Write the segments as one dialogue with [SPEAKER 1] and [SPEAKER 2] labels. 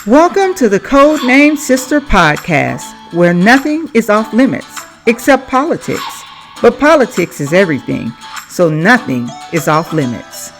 [SPEAKER 1] Welcome to the Codename Sister podcast, where nothing is off limits except politics. But politics is everything, so nothing is off limits.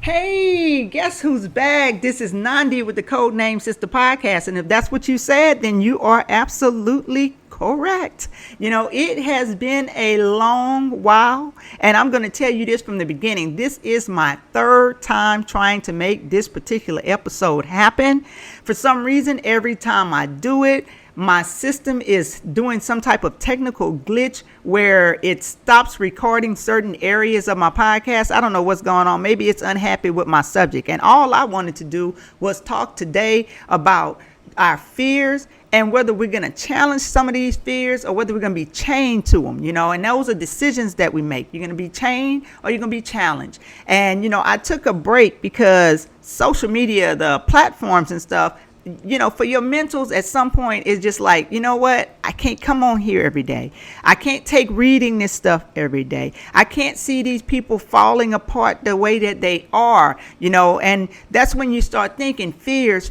[SPEAKER 1] Hey, guess who's back? This is Nandi with the Codename Sister podcast. And if that's what you said, then you are absolutely correct. You know, it has been a long while, and I'm going to tell you this from the beginning. This is my third time trying to make this particular episode happen. For some reason, every time I do it, my system is doing some type of technical glitch where it stops recording certain areas of my podcast. I don't know what's going on. Maybe it's unhappy with my subject. And all I wanted to do was talk today about our fears and whether we're going to challenge some of these fears or whether we're going to be chained to them, you know, and those are decisions that we make. You're going to be chained or you're going to be challenged. And, you know, I took a break because social media, the platforms and stuff, you know, for your mentals at some point is just like, you know what? I can't come on here every day. I can't take reading this stuff every day. I can't see these people falling apart the way that they are, you know, and that's when you start thinking fears,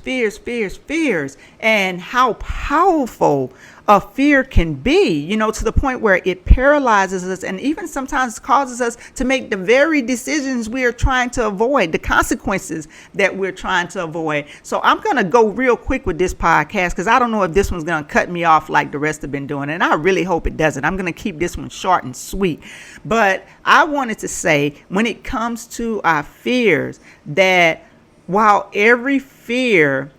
[SPEAKER 1] and how powerful a fear can be, you know, to the point where it paralyzes us and even sometimes causes us to make the very decisions we are trying to avoid, the consequences that we're trying to avoid. So I'm going to go real quick with this podcast because I don't know if this one's going to cut me off like the rest have been doing. And I really hope it doesn't. I'm going to keep this one short and sweet. But I wanted to say when it comes to our fears that while every fear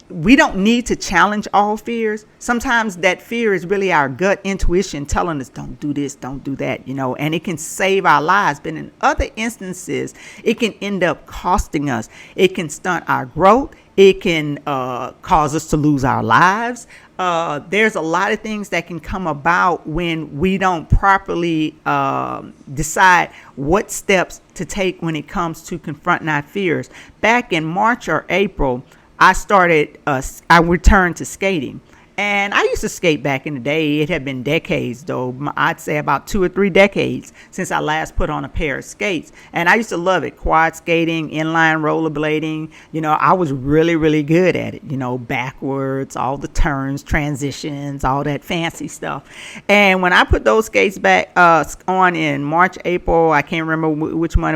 [SPEAKER 1] we don't need to challenge all fears. Sometimes that fear is really our gut intuition telling us, don't do this, don't do that, you know, and it can save our lives. But in other instances, it can end up costing us. It can stunt our growth. It can cause us to lose our lives. There's a lot of things that can come about when we don't properly decide what steps to take when it comes to confronting our fears. Back in March or April, I returned to skating. And I used to skate back in the day. It had been decades, though. I'd say about 2 or 3 decades since I last put on a pair of skates. And I used to love it. Quad skating, inline rollerblading. You know, I was really, really good at it. You know, backwards, all the turns, transitions, all that fancy stuff. And when I put those skates back on in March, April, I can't remember which month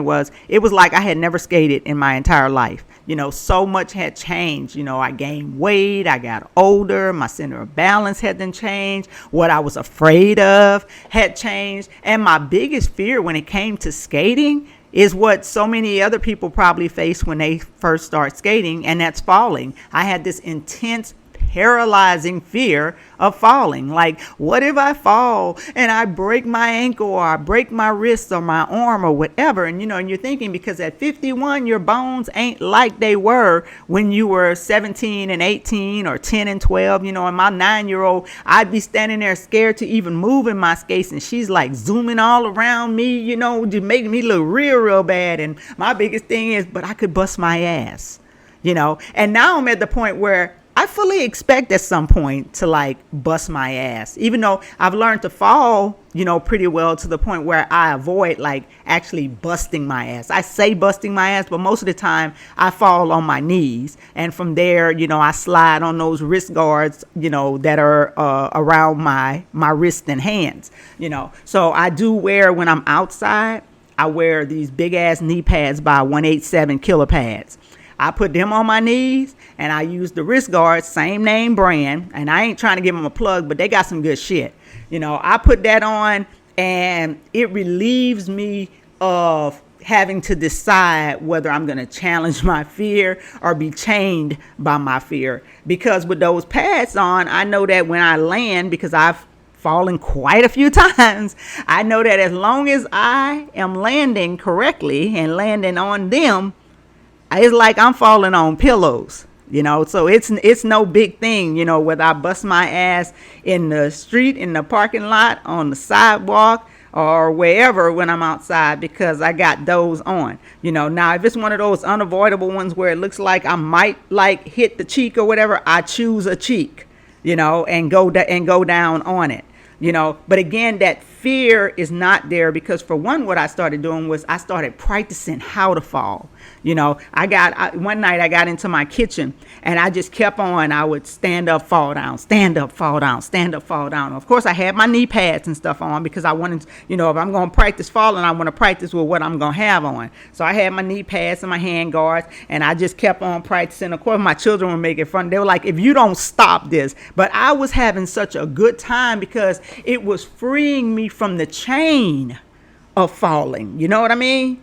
[SPEAKER 1] it was like I had never skated in my entire life. You know, so much had changed. You know, I gained weight, I got older, my center of balance had then changed, what I was afraid of had changed. And my biggest fear when it came to skating is what so many other people probably face when they first start skating, and that's falling. I had this intense paralyzing fear of falling. Like, what if I fall and I break my ankle or I break my wrist or my arm or whatever? And, you know, and you're thinking because at 51, your bones ain't like they were when you were 17 and 18 or 10 and 12. You know, and my 9-year-old, I'd be standing there scared to even move in my skates. And she's like zooming all around me, you know, just making me look real bad. And my biggest thing is, but I could bust my ass, you know. And now I'm at the point where I fully expect at some point to like bust my ass, even though I've learned to fall, you know, pretty well to the point where I avoid like actually busting my ass. I say busting my ass, but most of the time I fall on my knees. And from there, you know, I slide on those wrist guards, you know, that are around my wrist and hands, you know. So I do wear, when I'm outside, I wear these big ass knee pads by 187 killer pads. I put them on my knees and I use the wrist guards, same name brand. And I ain't trying to give them a plug, but they got some good shit. You know, I put that on and it relieves me of having to decide whether I'm going to challenge my fear or be chained by my fear. Because with those pads on, I know that when I land, because I've fallen quite a few times, I know that as long as I am landing correctly and landing on them, it's like I'm falling on pillows, you know. So it's no big thing, you know, whether I bust my ass in the street, in the parking lot, on the sidewalk, or wherever when I'm outside, because I got those on, you know. Now, if it's one of those unavoidable ones where it looks like I might like hit the cheek or whatever, I choose a cheek, you know, and go down on it, you know. But again, that fear is not there because, for one, what I started doing was I started practicing how to fall. One night I got into my kitchen and I just kept on. I would stand up, fall down, stand up, fall down, stand up, fall down. Of course, I had my knee pads and stuff on because I wanted, if I'm going to practice falling, I want to practice with what I'm going to have on. So I had my knee pads and my hand guards, and I just kept on practicing. Of course, my children were making fun. They were like, if you don't stop this. But I was having such a good time because it was freeing me from the chain of falling. You know what I mean?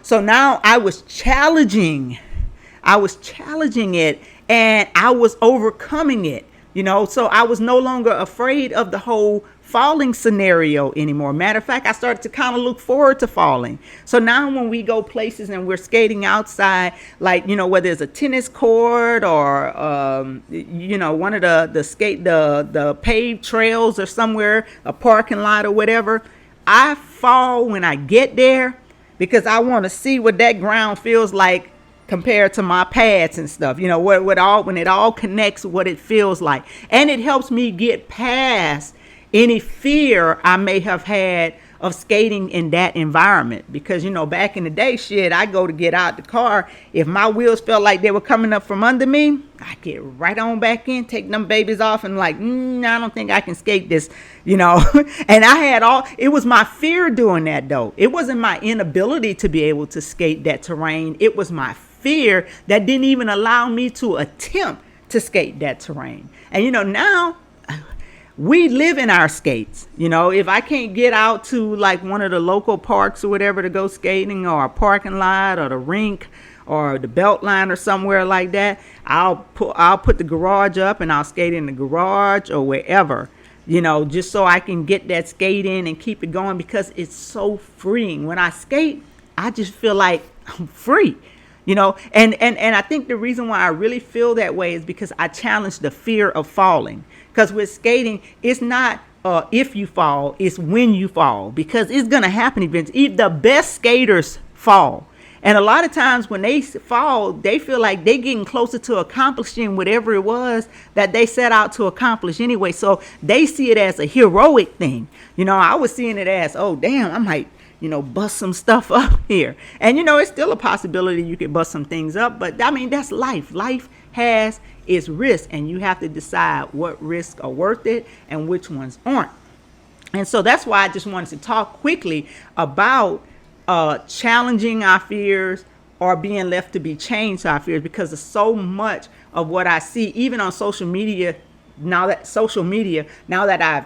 [SPEAKER 1] So now I was challenging it, and I was overcoming it, so I was no longer afraid of the whole falling scenario anymore. Matter of fact, I started to kind of look forward to falling. So now when we go places and we're skating outside, like, whether it's a tennis court or, one of the paved trails or somewhere, a parking lot or whatever, I fall when I get there, because I want to see what that ground feels like compared to my pads and stuff, when it all connects, what it feels like. And it helps me get past any fear I may have had of skating in that environment. Because, back in the day, I go to get out the car. If my wheels felt like they were coming up from under me, I get right on back in, take them babies off, and like, I don't think I can skate this, And it was my fear doing that, though. It wasn't my inability to be able to skate that terrain. It was my fear that didn't even allow me to attempt to skate that terrain. And, now we live in our skates. If I can't get out to like one of the local parks or whatever to go skating, or a parking lot or the rink or the belt line or somewhere like that, I'll put the garage up and I'll skate in the garage or wherever, just so I can get that skate in and keep it going, because it's so freeing. When I skate, I just feel like I'm free. And I think the reason why I really feel that way is because I challenge the fear of falling. Because with skating, it's not if you fall, it's when you fall, because it's going to happen eventually. The best skaters fall. And a lot of times when they fall, they feel like they're getting closer to accomplishing whatever it was that they set out to accomplish anyway. So they see it as a heroic thing. I was seeing it as, oh, damn, I might, bust some stuff up here. And, it's still a possibility you could bust some things up. But, I mean, that's life. Life has its risks, and you have to decide what risks are worth it and which ones aren't. And so that's why I just wanted to talk quickly about challenging our fears, or being left to be changed to our fears, because of so much of what I see, even on social media, now that I've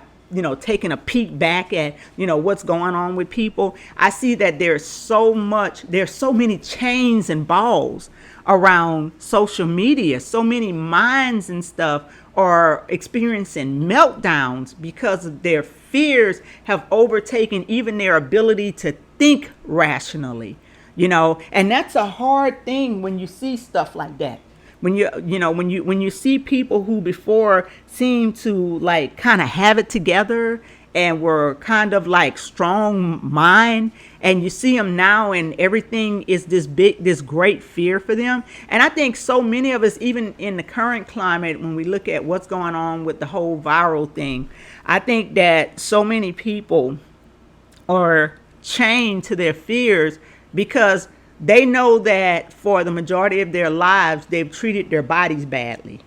[SPEAKER 1] taking a peek back at, what's going on with people, I see that there's so many chains and balls around social media. So many minds and stuff are experiencing meltdowns because of their fears have overtaken even their ability to think rationally, and that's a hard thing when you see stuff like that. When you see people who before seemed to like kind of have it together and were kind of like strong mind, and you see them now and everything is this great fear for them. And I think so many of us, even in the current climate, when we look at what's going on with the whole viral thing, I think that so many people are chained to their fears because they know that for the majority of their lives, they've treated their bodies badly.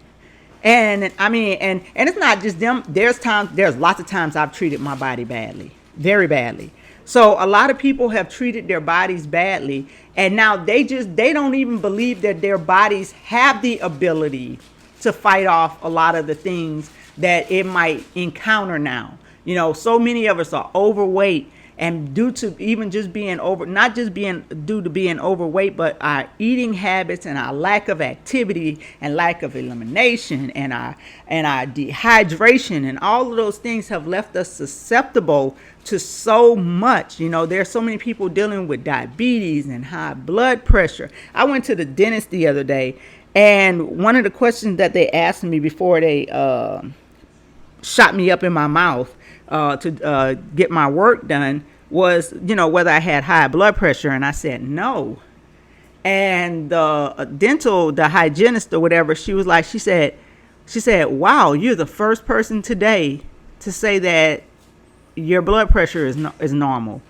[SPEAKER 1] And I mean, and it's not just them. There's lots of times I've treated my body badly, very badly. So a lot of people have treated their bodies badly, and now they don't even believe that their bodies have the ability to fight off a lot of the things that it might encounter now. So many of us are overweight, and due to even just being not just being due to being overweight, but our eating habits and our lack of activity and lack of elimination and our dehydration and all of those things have left us susceptible to so much. There's so many people dealing with diabetes and high blood pressure. I went to the dentist the other day, and one of the questions that they asked me before they shot me up in my mouth to get my work done was, whether I had high blood pressure, and I said no. And the hygienist or whatever, she said, wow, you're the first person today to say that your blood pressure is normal.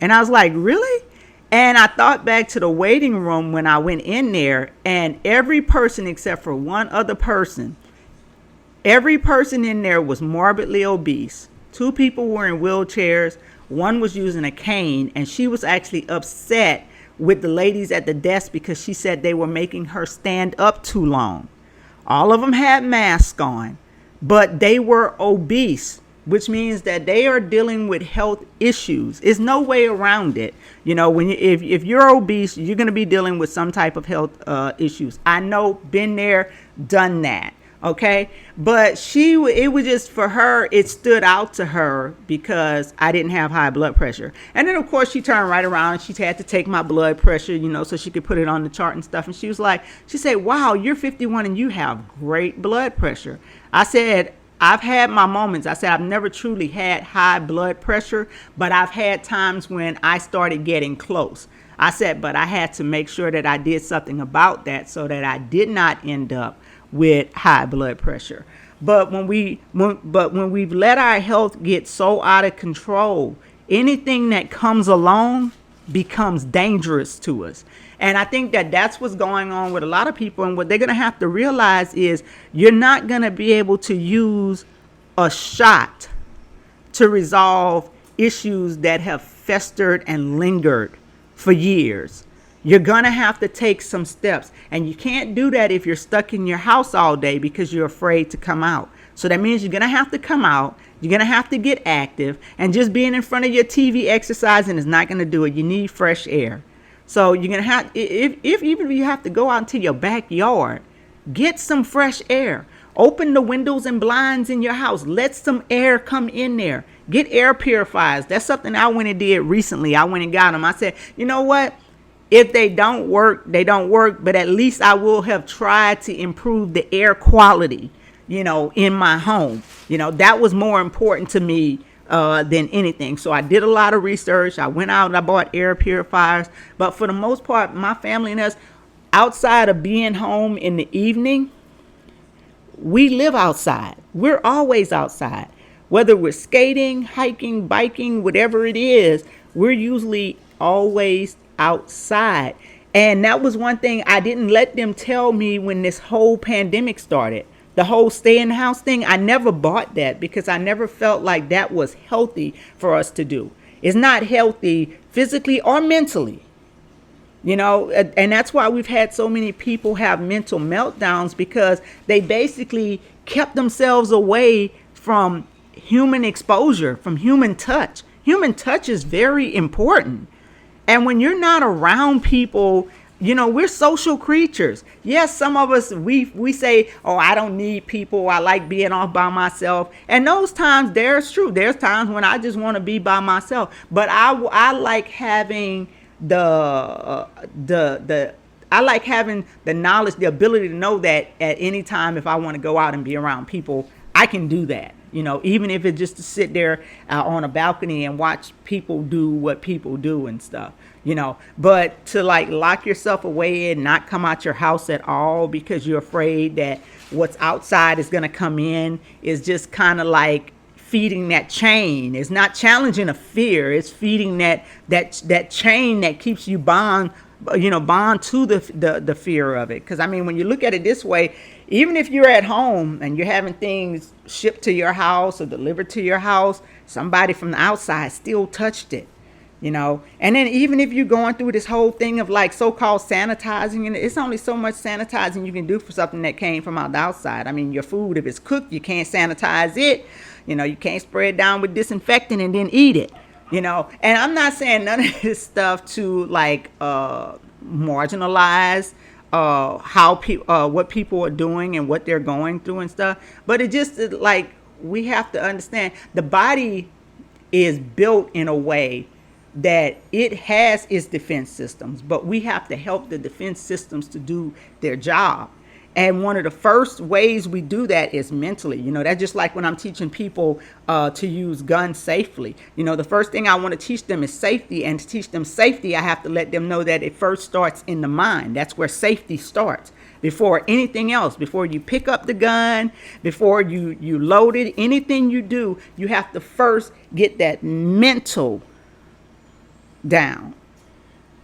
[SPEAKER 1] And I was like, really? And I thought back to the waiting room when I went in there, and every person except for one other person, every person in there was morbidly obese. 2 people were in wheelchairs. One was using a cane, and she was actually upset with the ladies at the desk because she said they were making her stand up too long. All of them had masks on, but they were obese, which means that they are dealing with health issues. There's no way around it. You know, if you're obese, you're going to be dealing with some type of health issues. I know, been there, done that. Okay, but it was just, for her, it stood out to her because I didn't have high blood pressure. And then of course she turned right around and she had to take my blood pressure, you know, so she could put it on the chart and stuff. And she said, wow, you're 51 and you have great blood pressure. I said, I've had my moments. I said, I've never truly had high blood pressure, but I've had times when I started getting close. I said, but I had to make sure that I did something about that so that I did not end up with high blood pressure. But when we've let our health get so out of control, anything that comes along becomes dangerous to us. And I think that that's what's going on with a lot of people. And what they're going to have to realize is you're not going to be able to use a shot to resolve issues that have festered and lingered for years. You're going to have to take some steps, and you can't do that if you're stuck in your house all day because you're afraid to come out. So that means you're going to have to come out. You're going to have to get active, and just being in front of your TV exercising is not going to do it. You need fresh air. So you're going to have, even if you have to go out into your backyard, get some fresh air. Open the windows and blinds in your house. Let some air come in there. Get air purifiers. That's something I went and did recently. I went and got them. I said, you know what? If they don't work, they don't work, but at least I will have tried to improve the air quality, you know, in my home. You know, that was more important to me than anything. So I did a lot of research. I went out and I bought air purifiers. But for the most part, my family and us, outside of being home in the evening, we live outside. We're always outside. Whether we're skating, hiking, biking, whatever it is, we're usually always outside. And that was one thing I didn't let them tell me when this whole pandemic started. The whole stay in the house thing, I never bought that because I never felt like that was healthy for us to do. It's not healthy physically or mentally. You know, and that's why we've had so many people have mental meltdowns, because they basically kept themselves away from human exposure, from human touch. Human touch is very important. And when you're not around people, you know, we're social creatures. Yes, some of us, we say, oh, I don't need people. I like being off by myself. And those times, there's true. There's times when I just want to be by myself. But I like having I like having the knowledge, the ability to know that at any time, if I want to go out and be around people, I can do that. You know, even if it's just to sit there on a balcony and watch people do what people do and stuff, you know. But to like lock yourself away and not come out your house at all because you're afraid that what's outside is going to come in is just kind of like feeding that chain. It's not challenging a fear. It's feeding that chain that keeps you bond to the fear of it. Because I mean, when you look at it this way, even if you're at home and you're having things shipped to your house or delivered to your house, somebody from the outside still touched it, you know. And then even if you're going through this whole thing of like so-called sanitizing, and it's only so much sanitizing you can do for something that came from the outside. I mean, your food, if it's cooked, you can't sanitize it. You know, you can't spray it down with disinfectant and then eat it. You know, and I'm not saying none of this stuff to like marginalize what people are doing and what they're going through and stuff. But it just like, we have to understand the body is built in a way that it has its defense systems, but we have to help the defense systems to do their job. And one of the first ways we do that is mentally. That's just like when I'm teaching people to use guns safely. The first thing I want to teach them is safety. And to teach them safety, I have to let them know that it first starts in the mind. That's where safety starts. Before anything else, before you pick up the gun, before you load it, anything you do, you have to first get that mental down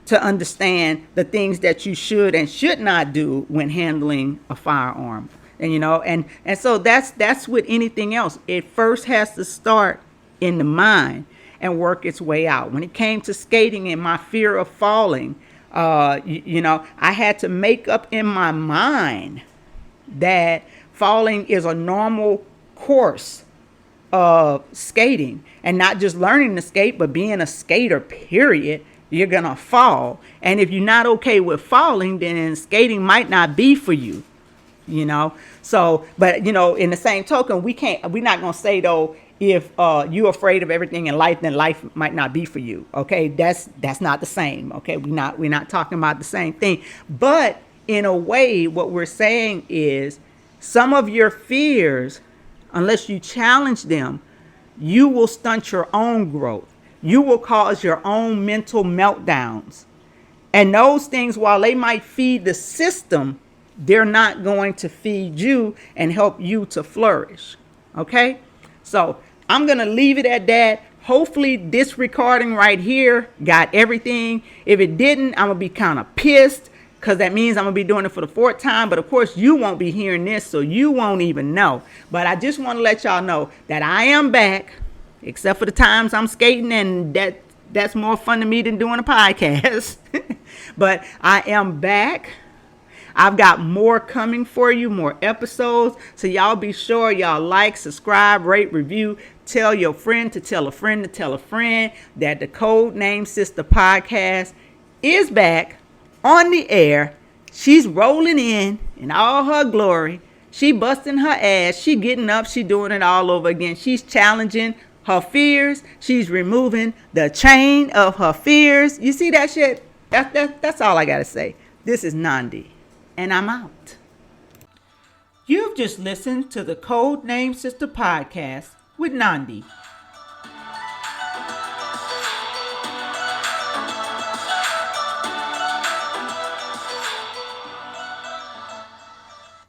[SPEAKER 1] to understand the things that you should and should not do when handling a firearm. And so that's with anything else. It first has to start in the mind and work its way out. When it came to skating and my fear of falling, I had to make up in my mind that falling is a normal course of skating, and not just learning to skate, but being a skater, period. You're going to fall. And if you're not okay with falling, then skating might not be for you, So, but, in the same token, we're not going to say, though, if you're afraid of everything in life, then life might not be for you. Okay, that's not the same. Okay, we're not talking about the same thing. But in a way, what we're saying is some of your fears, unless you challenge them, you will stunt your own growth. You will cause your own mental meltdowns. And those things, while they might feed the system, they're not going to feed you and help you to flourish. Okay? So I'm going to leave it at that. Hopefully this recording right here got everything. If it didn't, I'm going to be kind of pissed, because that means I'm going to be doing it for the fourth time. But of course, you won't be hearing this, so you won't even know. But I just want to let y'all know that I am back, except for the times I'm skating, and that's more fun to me than doing a podcast. But I am back. I've got more coming for you, more episodes. So y'all be sure y'all like, subscribe, rate, review. Tell your friend to tell a friend to tell a friend that the Code Name SISTA podcast is back on the air. She's rolling in all her glory. She busting her ass. She getting up. She doing it all over again. She's challenging her fears. She's removing the chain of her fears. You see that shit? That's all I got to say. This is Nandi, and I'm out. You've just listened to the Code Name SISTA podcast with Nandi.